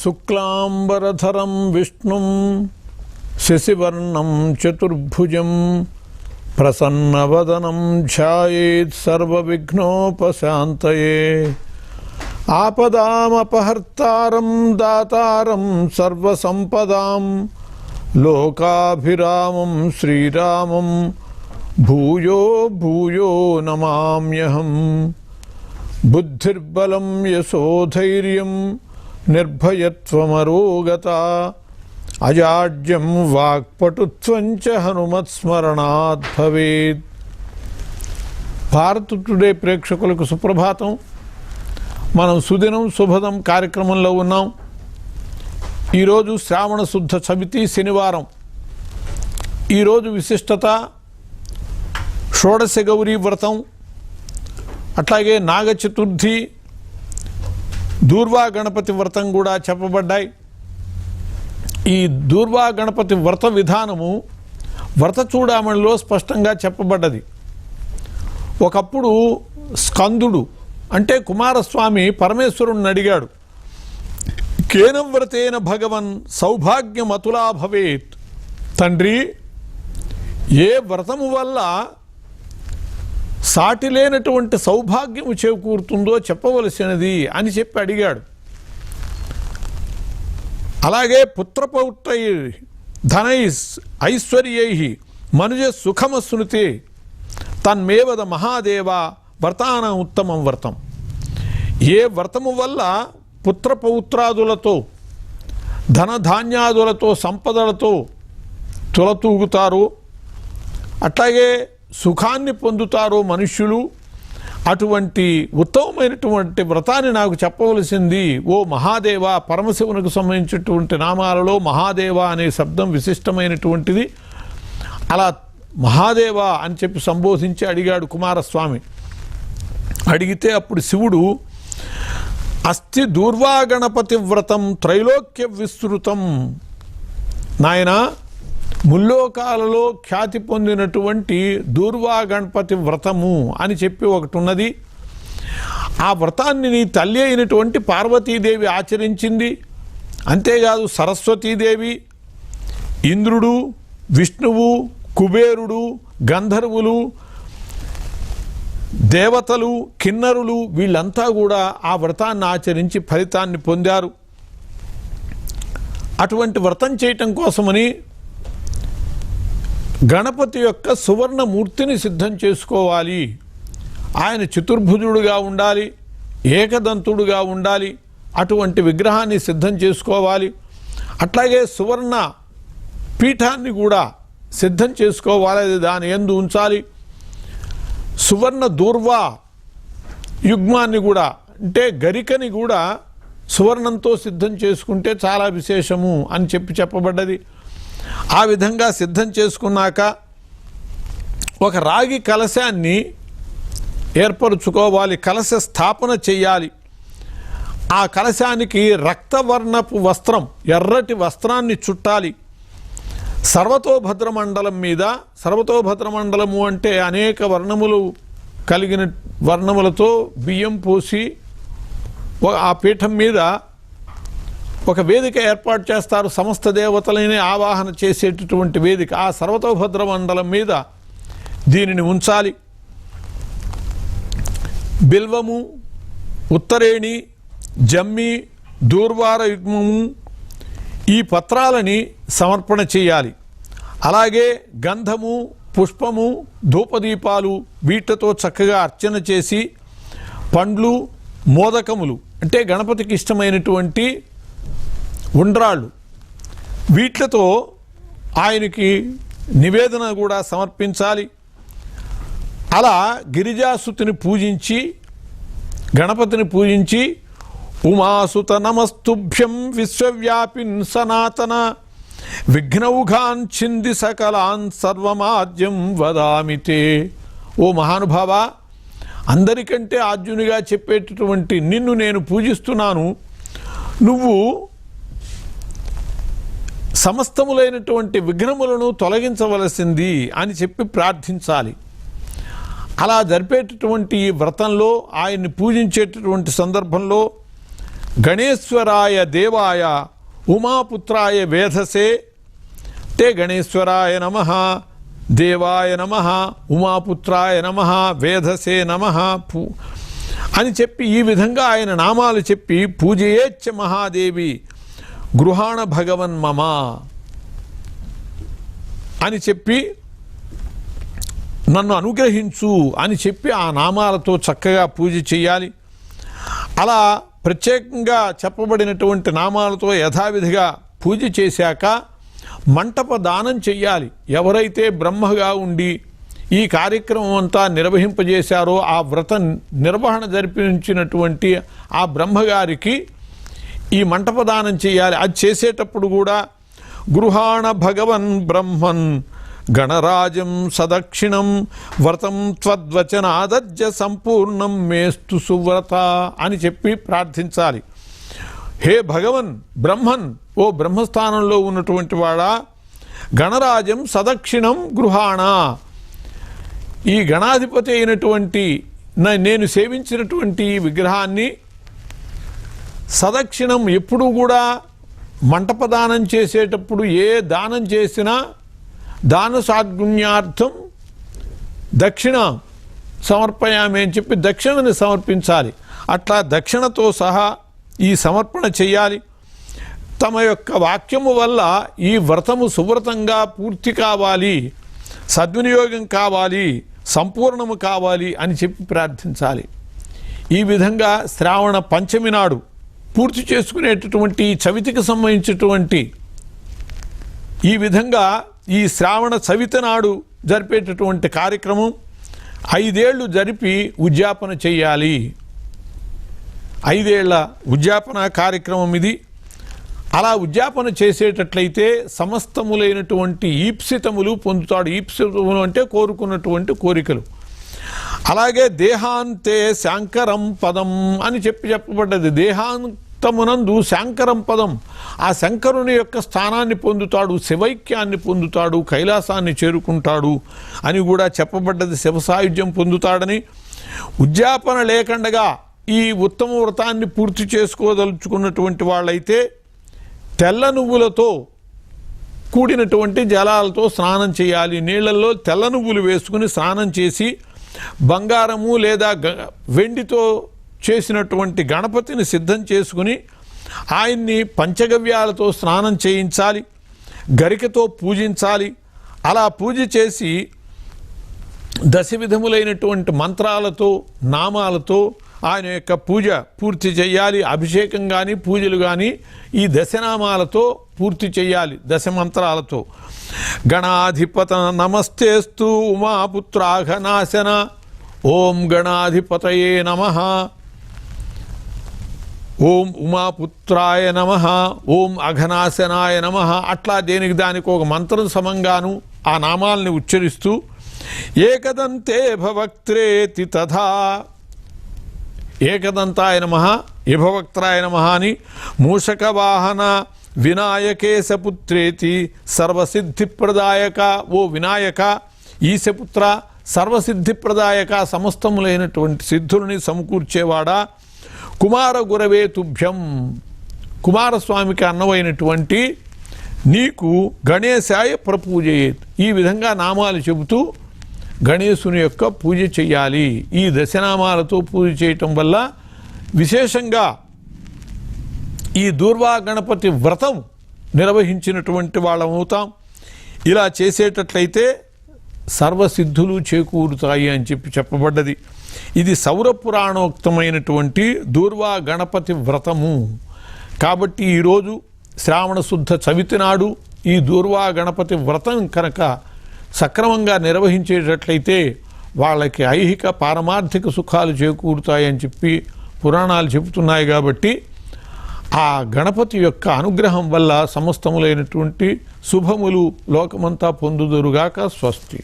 శుక్లాంబరధరం విష్ణుం శశివర్ణం చతుర్భుజం ప్రసన్నవదనం ధ్యాయేత్ సర్వవిఘ్నోపశాంతయే ఆపదామపహర్తారం దాతారం సర్వసంపదాం లోకాభిరామం శ్రీరామం భూయో భూయో నమామ్యహం. బుద్ధిర్బలం యశోధైర్యం నిర్భయత్వమరోగత అజాడ్యం వాక్పటుత్వం చ హనుమత్స్మరణాత్ భవేత్. భారత్ టుడే ప్రేక్షకులకు సుప్రభాతం. మనం సుదినం శుభదం కార్యక్రమంలో ఉన్నాం. ఈరోజు శ్రావణ శుద్ధ చవితి శనివారం. ఈరోజు విశిష్టత షోడశ గౌరీ వ్రతం, అట్లాగే నాగ చతుర్థి, దూర్వా గణపతి వ్రతం కూడా చెప్పబడ్డాయి. ఈ దూర్వా గణపతి వ్రత విధానము వ్రత చూడామణిలో స్పష్టంగా చెప్పబడ్డది. ఒకప్పుడు స్కందుడు అంటే కుమారస్వామి పరమేశ్వరుణ్ణి అడిగాడు, కేన వ్రతేన భగవన్ సౌభాగ్యమతులా భవేత్. తండ్రి, ఏ వ్రతము వల్ల సాటి లేనటువంటి సౌభాగ్యము చేకూరుతుందో చెప్పవలసినది అని చెప్పి అడిగాడు. అలాగే పుత్రపౌత్రై ధనై ఐశ్వర్యై మనుజ సుఖమశ్నుతే తన్మేవద మహాదేవ వ్రతాన ఉత్తమం వ్రతం. ఏ వ్రతము వల్ల పుత్రపౌత్రాదులతో ధనధాన్యాదులతో సంపదలతో తులతూగుతారో, అట్లాగే సుఖాన్ని పొందుతారో మనుష్యులు, అటువంటి ఉత్తమమైనటువంటి వ్రతాన్ని నాకు చెప్పవలసింది ఓ మహాదేవ. పరమశివునికి సంబంధించినటువంటి నామాలలో మహాదేవ అనే శబ్దం విశిష్టమైనటువంటిది. అలా మహాదేవ అని చెప్పి సంబోధించి అడిగాడు కుమారస్వామి. అడిగితే అప్పుడు శివుడు, అస్తి దూర్వా గణపతి వ్రతం త్రైలోక్య విస్తృతం. నాయనా, ముల్లోకాలలో ఖ్యాతి పొందినటువంటి దూర్వా గణపతి వ్రతము అని చెప్పి ఒకటి ఉన్నది. ఆ వ్రతాన్ని నీ తల్లి అయినటువంటి పార్వతీదేవి ఆచరించింది. అంతేకాదు సరస్వతీదేవి, ఇంద్రుడు, విష్ణువు, కుబేరుడు, గంధర్వులు, దేవతలు, కిన్నరులు వీళ్ళంతా కూడా ఆ వ్రతాన్ని ఆచరించి ఫలితాన్ని పొందారు. అటువంటి వ్రతం చేయటం కోసమని గణపతి యొక్క సువర్ణమూర్తిని సిద్ధం చేసుకోవాలి. ఆయన చతుర్భుజుడుగా ఉండాలి, ఏకదంతుడుగా ఉండాలి. అటువంటి విగ్రహాన్ని సిద్ధం చేసుకోవాలి. అట్లాగే సువర్ణ పీఠాన్ని కూడా సిద్ధం చేసుకోవాలి, అది దాని యందు ఉంచాలి. సువర్ణ దూర్వా యుగ్మాన్ని కూడా అంటే గరికని కూడా సువర్ణంతో సిద్ధం చేసుకుంటే చాలా విశేషము అని చెప్పబడ్డది. ఆ విధంగా సిద్ధం చేసుకున్నాక ఒక రాగి కలశాన్ని ఏర్పరుచుకోవాలి, కలశ స్థాపన చెయ్యాలి. ఆ కలశానికి రక్తవర్ణపు వస్త్రం, ఎర్రటి వస్త్రాన్ని చుట్టాలి. సర్వతోభద్రమండలం మీద, సర్వతోభద్రమండలము అంటే అనేక వర్ణములు కలిగిన వర్ణములతో బియ్యం పోసి ఆ పీఠం మీద ఒక వేదిక ఏర్పాటు చేస్తారు. సమస్త దేవతలని ఆవాహన చేసేటటువంటి వేదిక. ఆ సర్వతోభద్ర మండలం మీద దీనిని ఉంచాలి. బిల్వము, ఉత్తరేణి, జమ్మి, దూర్వార యుగ్మము ఈ పత్రాలని సమర్పణ చేయాలి. అలాగే గంధము, పుష్పము, ధూపదీపాలు వీటితో చక్కగా అర్చన చేసి పండ్లు, మోదకములు అంటే గణపతికి ఇష్టమైనటువంటి ఉండ్రాళ్ళు వీటితో ఆయనకి నివేదన కూడా సమర్పించాలి. అలా గిరిజాసుతిని పూజించి, గణపతిని పూజించి, ఉమాసుత నమస్తుభ్యం విశ్వవ్యాపిన్ సనాతన విఘ్నౌఘాన్ ఛింది సకలాన్ సర్వమాద్యం వదామితే. ఓ మహానుభావ, అందరికంటే ఆద్యునిగా చెప్పేటటువంటి నిన్ను నేను పూజిస్తున్నాను. నువ్వు సమస్తములైనటువంటి విఘ్నములను తొలగించవలసింది అని చెప్పి ప్రార్థించాలి. అలా జరిపేటటువంటి ఈ వ్రతంలో ఆయన్ని పూజించేటటువంటి సందర్భంలో గణేశ్వరాయ దేవాయ ఉమాపుత్రాయ వేధసే తే గణేశ్వరాయ నమః దేవాయ నమః ఉమాపుత్రాయ నమః వేధసే నమః అని చెప్పి ఈ విధంగా ఆయన నామాలు చెప్పి పూజయేచ్చ మహాదేవి గృహాణ భగవన్ మమ అని చెప్పి నన్ను అనుగ్రహించు అని చెప్పి ఆ నామాలతో చక్కగా పూజ చేయాలి. అలా ప్రత్యేకంగా చెప్పబడినటువంటి నామాలతో యథావిధిగా పూజ చేశాక మంటప దానం చెయ్యాలి. ఎవరైతే బ్రహ్మగా ఉండి ఈ కార్యక్రమం అంతా నిర్వహింపజేశారో ఆ వ్రత నిర్వహణ జరిపించినటువంటి ఆ బ్రహ్మగారికి ఈ మంటప దానం చేయాలి. అది చేసేటప్పుడు కూడా గృహాణ భగవన్ బ్రహ్మన్ గణరాజం సదక్షిణం వ్రతం త్వద్వచనాదజ్జ సంపూర్ణం మేస్తు సువ్రత అని చెప్పి ప్రార్థించాలి. హే భగవన్ బ్రహ్మన్, ఓ బ్రహ్మస్థానంలో ఉన్నటువంటి వాడా, గణరాజం సదక్షిణం గృహాణ, ఈ గణాధిపతి అయినటువంటి నేను సేవించినటువంటి ఈ విగ్రహాన్ని సదక్షిణం ఎప్పుడూ కూడా మంటపదానం చేసేటప్పుడు ఏ దానం చేసినా దాన సాద్గుణ్యార్థం దక్షిణ సమర్పయామి అని చెప్పి దక్షిణని సమర్పించాలి. అట్లా దక్షిణతో సహా ఈ సమర్పణ చేయాలి. తమ యొక్క వాక్యము వల్ల ఈ వ్రతము సువ్రతంగా పూర్తి కావాలి, సద్వినియోగం కావాలి, సంపూర్ణము కావాలి అని చెప్పి ప్రార్థించాలి. ఈ విధంగా శ్రావణ పంచమి నాడు పూర్తి చేసుకునేటటువంటి చవితికి సంబంధించినటువంటి ఈ విధంగా ఈ శ్రావణ చవితి నాడు జరిపేటటువంటి కార్యక్రమం 5 ఏళ్ళు జరిపి ఉద్యాపన చేయాలి. 5 ఏళ్ల ఉద్యాపన కార్యక్రమం ఇది. అలా ఉద్యాపన చేసేటట్లయితే సమస్తములైనటువంటి ఈప్సితములు పొందుతాడు. ఈప్సితములు అంటే కోరుకున్నటువంటి కోరికలు. అలాగే దేహాంతే శాంకరం పదం అని చెప్పబడ్డది. దేహాంతమునందు శాంకరం పదం, ఆ శంకరుని యొక్క స్థానాన్ని పొందుతాడు, శివైక్యాన్ని పొందుతాడు, కైలాసాన్ని చేరుకుంటాడు అని కూడా చెప్పబడ్డది. శివ సాయుధ్యం పొందుతాడని. ఉద్యాపన లేకుండగా ఈ ఉత్తమ వ్రతాన్ని పూర్తి చేసుకోదలుచుకున్నటువంటి వాళ్ళైతే తెల్ల నువ్వులతో కూడినటువంటి జలాలతో స్నానం చేయాలి. నీళ్లలో తెల్ల నువ్వులు వేసుకుని స్నానం చేసి బంగారము లేదా వెండితో చేసినటువంటి గణపతిని సిద్ధం చేసుకుని ఆయన్ని పంచగవ్యాలతో స్నానం చేయించాలి, గరికతో పూజించాలి. అలా పూజ చేసి 10 విధములైనటువంటి మంత్రాలతో నామాలతో ఆయన యొక్క పూజ పూర్తి చేయాలి. అభిషేకం కానీ పూజలు కానీ ఈ 10 నామాలతో పూర్తి చేయాలి, 10 మంత్రాలతో. గణాధిపత నమస్తేస్తు ఉమాపుత్రాఘనాశన ఓం గణాధిపతయే నమః, ఓం ఉమాపుత్రాయ నమః, ఓం అఘనాశనాయ నమః. అట్లా దానికి ఒక మంత్రం సమంగాను ఆ నామాల్ని ఉచ్చరిస్తూ ఏకదంతే భవక్త్రేతి తథా ఏకదంతాయ నమః, ఇభవక్త్రాయ నమః అని, మూషకవాహన వినాయకేశపుత్రేతి సర్వసిద్ధిప్రదాయక, ఓ వినాయక ఈశపుత్ర సర్వసిద్ధిప్రదాయక, సమస్తములైనటువంటి సిద్ధులని సమకూర్చేవాడా, కుమార గురవే తుభ్యం, కుమారస్వామికి అన్నమైనటువంటి నీకు గణేశాయ ప్రపూజయేత్. ఈ విధంగా నామాలు చెబుతూ గణేశుని యొక్క పూజ చేయాలి. ఈ 10 నామాలతో పూజ చేయటం వల్ల విశేషంగా ఈ దూర్వా గణపతి వ్రతం నిర్వహించినటువంటి వాళ్ళమవుతాం. ఇలా చేసేటట్లయితే సర్వసిద్ధులు చేకూరుతాయి అని చెప్పబడ్డది. ఇది సౌరపురాణోక్తమైనటువంటి దూర్వా గణపతి వ్రతము. కాబట్టి ఈరోజు శ్రావణ శుద్ధ చవితి నాడు ఈ దూర్వా గణపతి వ్రతం కనుక సక్రమంగా నిర్వహించేటట్లయితే వాళ్ళకి ఐహిక పారమార్థిక సుఖాలు చేకూరుతాయని చెప్పి పురాణాలు చెబుతున్నాయి. కాబట్టి ఆ గణపతి యొక్క అనుగ్రహం వల్ల సమస్తములైనటువంటి శుభములు లోకమంతా పొందుదురుగాక. స్వస్తి.